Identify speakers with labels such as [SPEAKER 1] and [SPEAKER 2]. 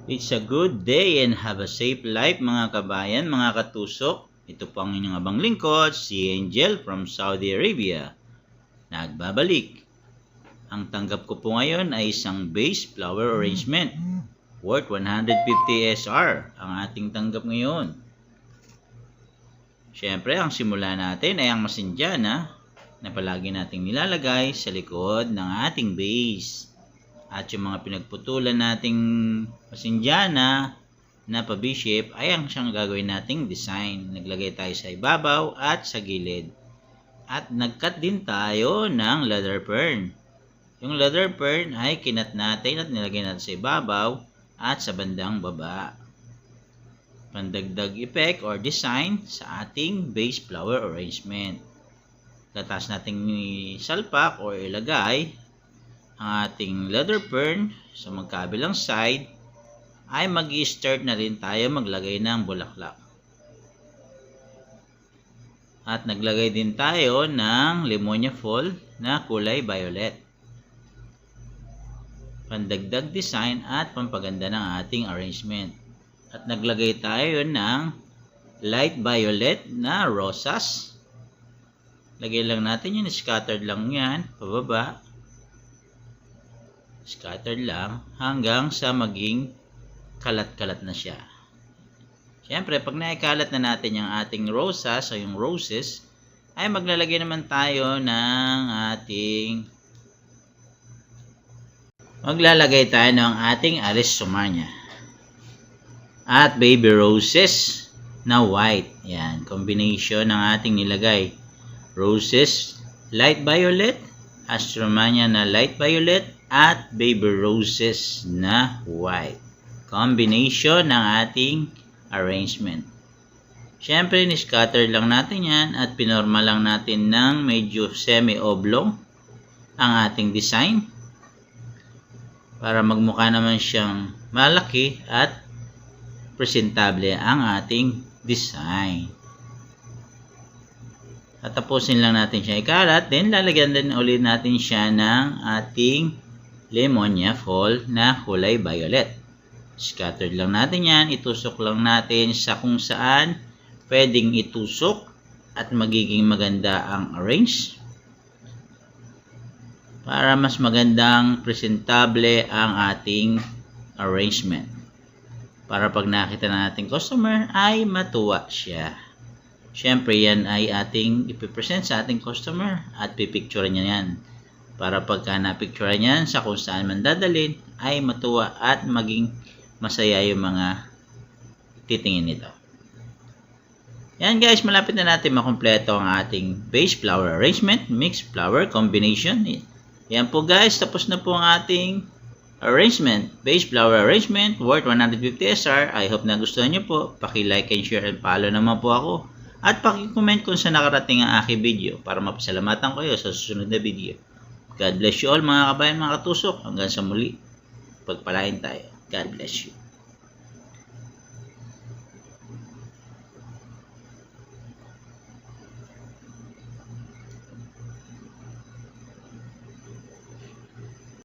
[SPEAKER 1] It's a good day and have a safe life mga kabayan, mga katusok. Ito po ang inyong abang lingkod, si Angel from Saudi Arabia. Nagbabalik. Ang tanggap ko po ngayon ay isang base flower arrangement worth 150 SR ang ating tanggap ngayon. Siyempre, ang simula natin ay ang masindyana na palagi nating nilalagay sa likod ng ating base. At yung mga pinagputulan nating masindyana na pa-V-shape ay ang siyang gagawin nating design. Naglagay tayo sa ibabaw at sa gilid. At nag-cut din tayo ng leather fern. Yung leather fern ay kinat natin at nilagay natin sa ibabaw at sa bandang baba. Pandagdag effect or design sa ating base flower arrangement. Tatas nating salpak or ilagay ang ating leather fern sa magkabilang side, ay mag-i-start na rin tayo maglagay ng bulaklak. At naglagay din tayo ng Limonia Fall na kulay violet. Pandagdag design at pampaganda ng ating arrangement. At naglagay tayo ng light violet na rosas. Lagay lang natin yun, scattered lang yan, pababa. Scattered lang hanggang sa maging kalat-kalat na siya. Siyempre, pag naikalat na natin yung ating rosas o yung roses, ay maglalagay naman tayo ng ating Aris Somania at baby roses na white. Yan, combination ng ating nilagay. Roses, light violet, Astromania na light violet, at baby roses na white. Combination ng ating arrangement. Siyempre, ni-scatter lang natin yan at pinorma lang natin ng medyo semi-oblong ang ating design para magmukha naman siyang malaki at presentable ang ating design. At tapusin lang natin siya ikalat, then lalagyan din ulit natin siya ng ating Limonia Fall na kulay violet. Scattered lang natin yan, itusok lang natin sa kung saan pwedeng itusok at magiging maganda ang arrange para mas magandang presentable ang ating arrangement. Para pag nakita ng ating customer ay matuwa siya. Siyempre, yan ay ating ipipresent sa ating customer at pipicturean niya yan. Para pagka napicturean yan sa kung saan man dadalhin, ay matuwa at maging masaya yung mga titingin nito. Yan guys, malapit na natin makumpleto ang ating base flower arrangement, mixed flower combination. Yan po guys, tapos na po ang ating arrangement, base flower arrangement worth 150 SR. I hope na gustuhan nyo po. Paki-like and share and follow naman po ako. At paki-comment kung saan nakarating ang aking video para mapasalamatan ko kayo sa susunod na video. God bless you all mga kabayan, mga katusok. Hanggang sa muli. Pagpalain tayo. God bless you.